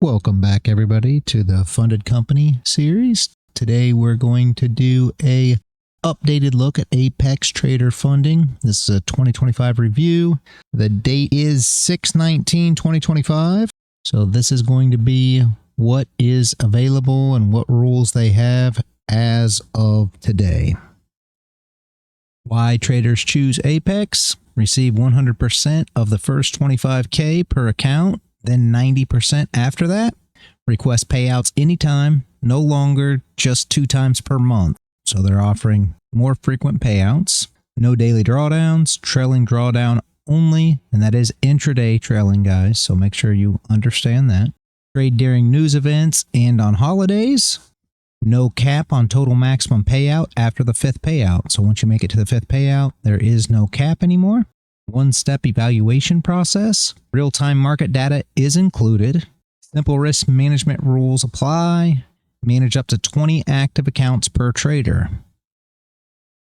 Welcome back, everybody, to the Funded Company series. Today we're going to do a updated look at Apex Trader funding. This is a 2025 review. The date is 6/19/2025. So this is going to be what is available and what rules they have as of today. Why traders choose Apex: receive 100% of the first 25K per account, then 90% after that. Request payouts anytime, no longer just 2 times per month. So they're offering more frequent payouts. No daily drawdowns, trailing drawdown only, and that is intraday trailing, guys. So make sure you understand that. Trade during news events and on holidays. No cap on total maximum payout after the 5th payout. So once you make it to the 5th payout, there is no cap anymore. One-step evaluation process. Real-time market data is included. Simple risk management rules apply. Manage up to 20 active accounts per trader.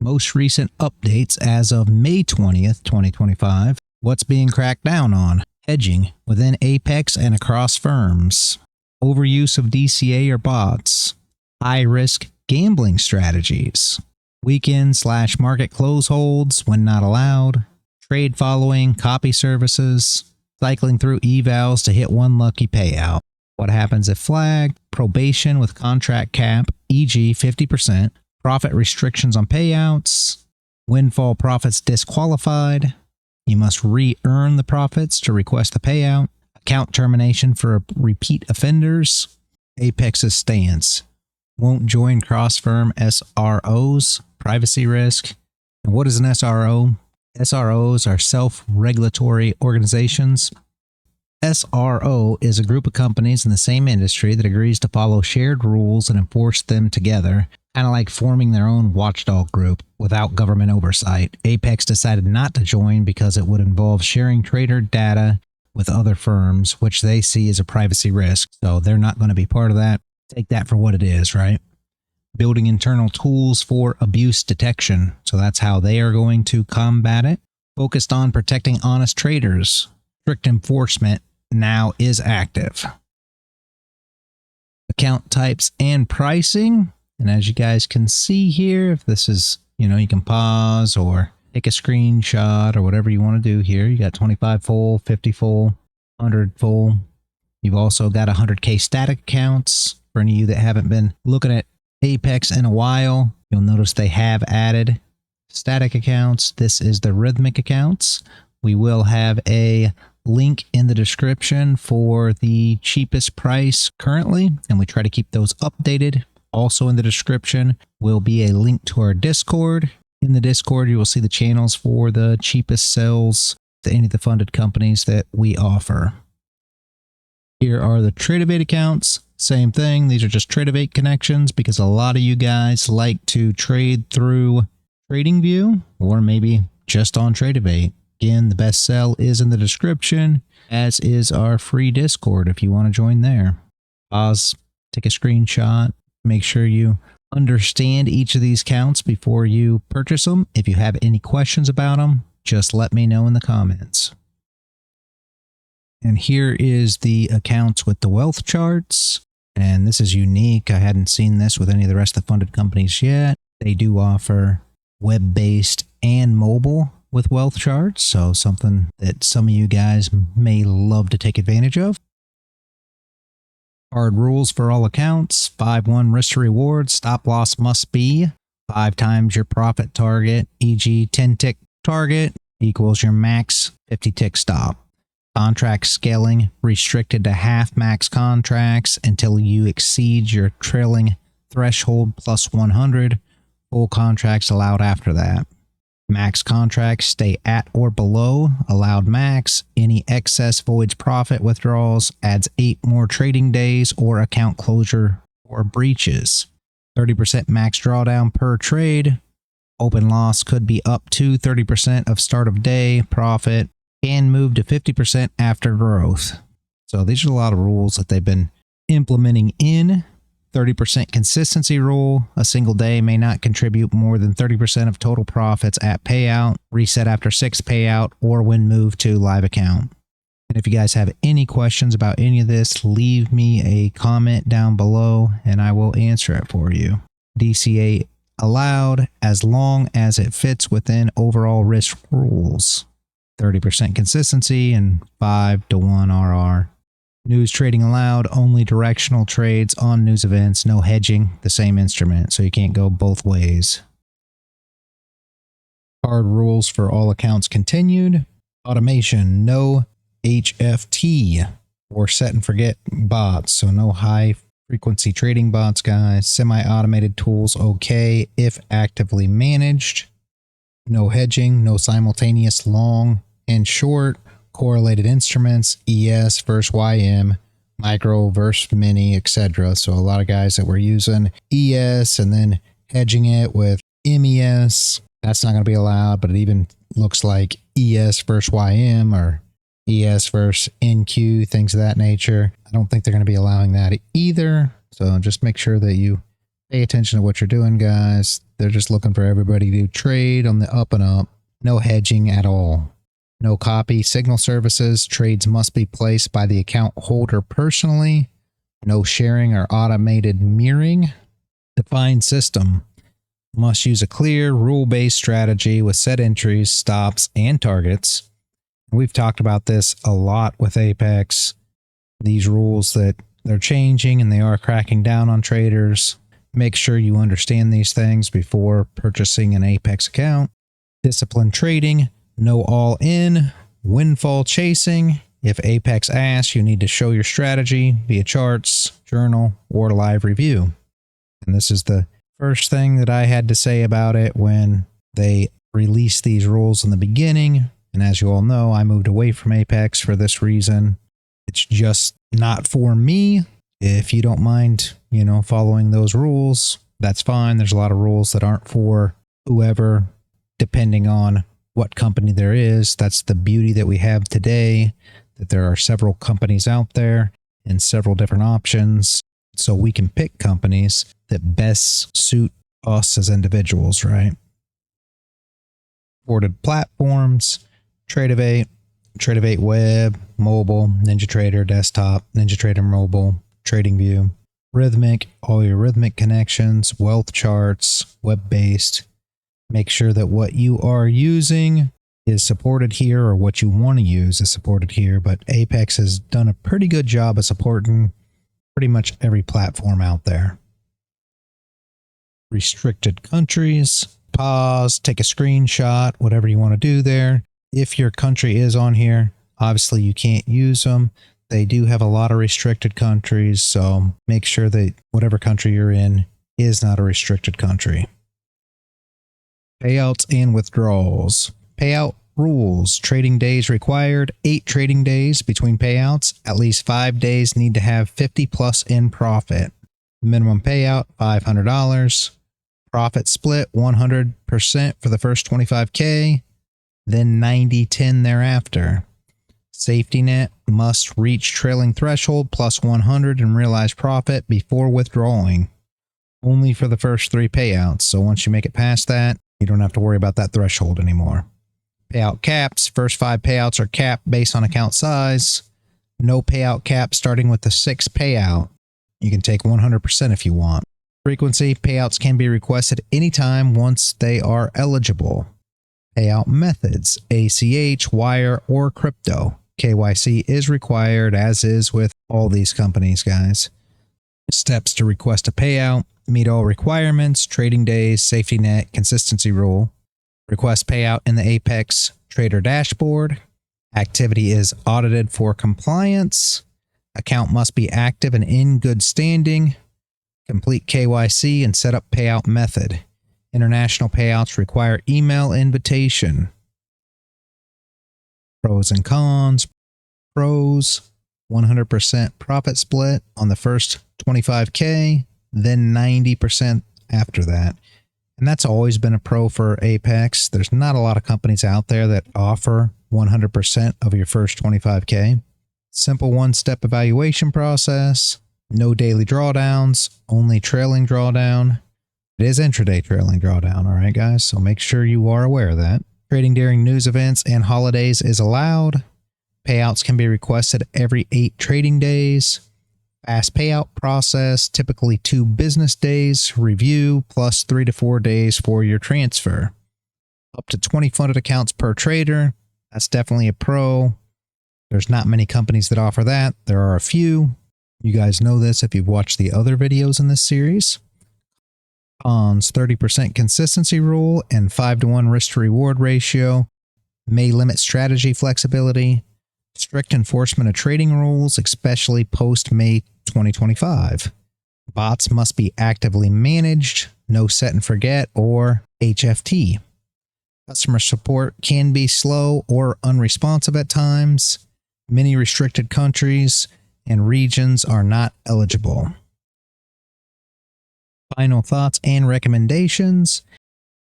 Most recent updates as of May 20th, 2025. What's being cracked down on? Hedging within Apex and across firms. Overuse of DCA or bots. High-risk gambling strategies. Weekend/market close holds when not allowed. Trade following, copy services, cycling through evals to hit one lucky payout. What happens if flagged? Probation with contract cap, e.g. 50%. Profit restrictions on payouts. Windfall profits disqualified. You must re-earn the profits to request the payout. Account termination for repeat offenders. Apex's stance: won't join cross-firm SROs. Privacy risk. And what is an SRO? SROs are self-regulatory organizations. SRO is a group of companies in the same industry that agrees to follow shared rules and enforce them together, kind of like forming their own watchdog group without government oversight. Apex decided not to join because it would involve sharing trader data with other firms, which they see as a privacy risk. So they're not going to be part of that. Take that for what it is, right? Building internal tools for abuse detection. So that's how they are going to combat it. Focused on protecting honest traders. Strict enforcement now is active. Account types and pricing. And as you guys can see here, if this is, you can pause or take a screenshot or whatever you want to do here. You got 25 full, 50 full, 100 full. You've also got 100K static accounts. For any of you that haven't been looking at Apex in a while, you'll notice they have added static accounts. This is the Rithmic accounts. We will have a link in the description for the cheapest price currently, and we try to keep those updated. Also in the description will be a link to our Discord. In the Discord, you will see the channels for the cheapest sells to any of the funded companies that we offer. Here are the Tradovate accounts. Same thing. These are just Tradovate connections because a lot of you guys like to trade through TradingView or maybe just on Tradovate. Again, the best sell is in the description, as is our free Discord if you want to join there. Pause, take a screenshot, make sure you understand each of these counts before you purchase them. If you have any questions about them, just let me know in the comments. And here is the accounts with the WealthCharts. And this is unique. I hadn't seen this with any of the rest of the funded companies yet. They do offer web-based and mobile with WealthCharts. So something that some of you guys may love to take advantage of. Hard rules for all accounts. 5-1 risk to reward. Stop loss must be 5 times your profit target, e.g. 10 tick target equals your max 50 tick stop. Contract scaling restricted to half max contracts until you exceed your trailing threshold plus 100. Full contracts allowed after that. Max contracts stay at or below allowed max. Any excess voids profit withdrawals, adds 8 more trading days or account closure or breaches. 30% max drawdown per trade. Open loss could be up to 30% of start of day profit. Can move to 50% after growth. So these are a lot of rules that they've been implementing in. 30% consistency rule. A single day may not contribute more than 30% of total profits at payout. Reset after 6th payout or when moved to live account. And if you guys have any questions about any of this, leave me a comment down below and I will answer it for you. DCA allowed as long as it fits within overall risk rules. 30% consistency and 5-to-1 RR. News trading allowed, only directional trades on news events, no hedging, the same instrument, so you can't go both ways. Card rules for all accounts continued. Automation, no HFT or set and forget bots, so no high frequency trading bots, guys. Semi-automated tools okay if actively managed. No hedging, no simultaneous long and short. Correlated instruments, ES versus YM, micro versus mini, etc. So a lot of guys that were using ES and then hedging it with MES, that's not going to be allowed, but it even looks like ES versus YM or ES versus NQ, things of that nature. I don't think they're going to be allowing that either. So just make sure that you pay attention to what you're doing, guys. They're just looking for everybody to trade on the up and up. No hedging at all. No copy signal services. Trades must be placed by the account holder personally. No sharing or automated mirroring. Defined system. Must use a clear, rule-based strategy with set entries, stops, and targets. We've talked about this a lot with Apex. These rules that they're changing and they are cracking down on traders. Make sure you understand these things before purchasing an Apex account. Disciplined trading. No all-in, windfall chasing. If Apex asks, you need to show your strategy via charts, journal, or live review. And this is the first thing that I had to say about it when they released these rules in the beginning. And as you all know, I moved away from Apex for this reason. It's just not for me. If you don't mind, following those rules, that's fine. There's a lot of rules that aren't for whoever, depending on what company there is. That's the beauty that we have today, that there are several companies out there and several different options. So we can pick companies that best suit us as individuals, right? Supported platforms, Tradovate, Tradovate Web, Mobile, NinjaTrader Desktop, NinjaTrader Mobile, TradingView, Rithmic, all your Rithmic connections, WealthCharts, web-based. Make sure that what you are using is supported here, or what you want to use is supported here, but Apex has done a pretty good job of supporting pretty much every platform out there. Restricted countries, pause, take a screenshot, whatever you want to do there. If your country is on here, obviously you can't use them. They do have a lot of restricted countries, so make sure that whatever country you're in is not a restricted country. Payouts and withdrawals. Payout rules. Trading days required. 8 trading days between payouts. At least 5 days need to have 50 plus in profit. Minimum payout, $500. Profit split, 100% for the first 25K, then 90-10 thereafter. Safety net must reach trailing threshold plus 100 in realized profit before withdrawing. Only for the first 3 payouts. So once you make it past that, you don't have to worry about that threshold anymore. Payout caps. First 5 payouts are capped based on account size. No payout cap starting with the 6th payout. You can take 100% if you want. Frequency. Payouts can be requested anytime once they are eligible. Payout methods. ACH, wire, or crypto. KYC is required, as is with all these companies, guys. Steps to request a payout. Meet all requirements, trading days, safety net, consistency rule. Request payout in the Apex Trader dashboard. Activity is audited for compliance. Account must be active and in good standing. Complete KYC and set up payout method. International payouts require email invitation. Pros and cons. Pros, 100% profit split on the first 25K, then 90% after that. And that's always been a pro for Apex. There's not a lot of companies out there that offer 100% of your first 25K. Simple one-step evaluation process. No daily drawdowns, only trailing drawdown. It is intraday trailing drawdown, all right, guys? So make sure you are aware of that. Trading during news events and holidays is allowed. Payouts can be requested every 8 trading days. Fast payout process, typically 2 business days. Review plus 3 to 4 days for your transfer. Up to 20 funded accounts per trader. That's definitely a pro. There's not many companies that offer that. There are a few. You guys know this if you've watched the other videos in this series. Cons: 30% consistency rule and 5-to-1 risk to reward ratio. May limit strategy flexibility. Strict enforcement of trading rules, especially post-May 2025. Bots must be actively managed, no set and forget, or HFT. Customer support can be slow or unresponsive at times. Many restricted countries and regions are not eligible. Final thoughts and recommendations.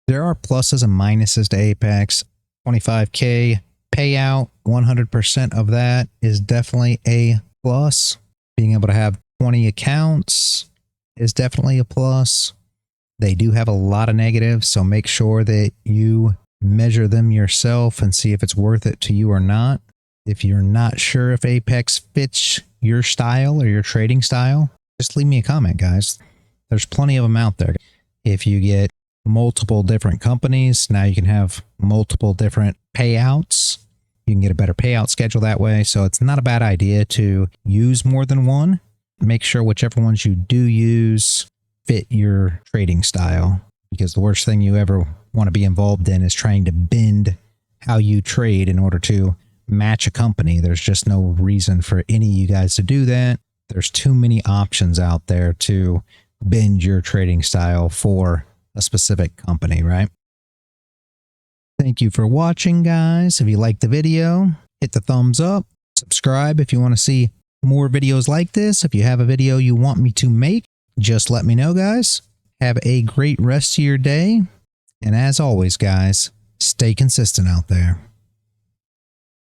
There are pluses and minuses to Apex. 25K payout, 100% of that is definitely a plus. Being able to have 20 accounts is definitely a plus. They do have a lot of negatives, so make sure that you measure them yourself and see if it's worth it to you or not. If you're not sure if Apex fits your style or your trading style, just leave me a comment, guys. There's plenty of them out there. If you get multiple different companies, now you can have multiple different payouts. You can get a better payout schedule that way. So it's not a bad idea to use more than one. Make sure whichever ones you do use fit your trading style, because the worst thing you ever want to be involved in is trying to bend how you trade in order to match a company. There's just no reason for any of you guys to do that. There's too many options out there to bend your trading style for a specific company, right? Thank you for watching, guys. If you liked the video, hit the thumbs up. Subscribe if you want to see more videos like this. If you have a video you want me to make, just let me know, guys. Have a great rest of your day. And as always, guys, stay consistent out there.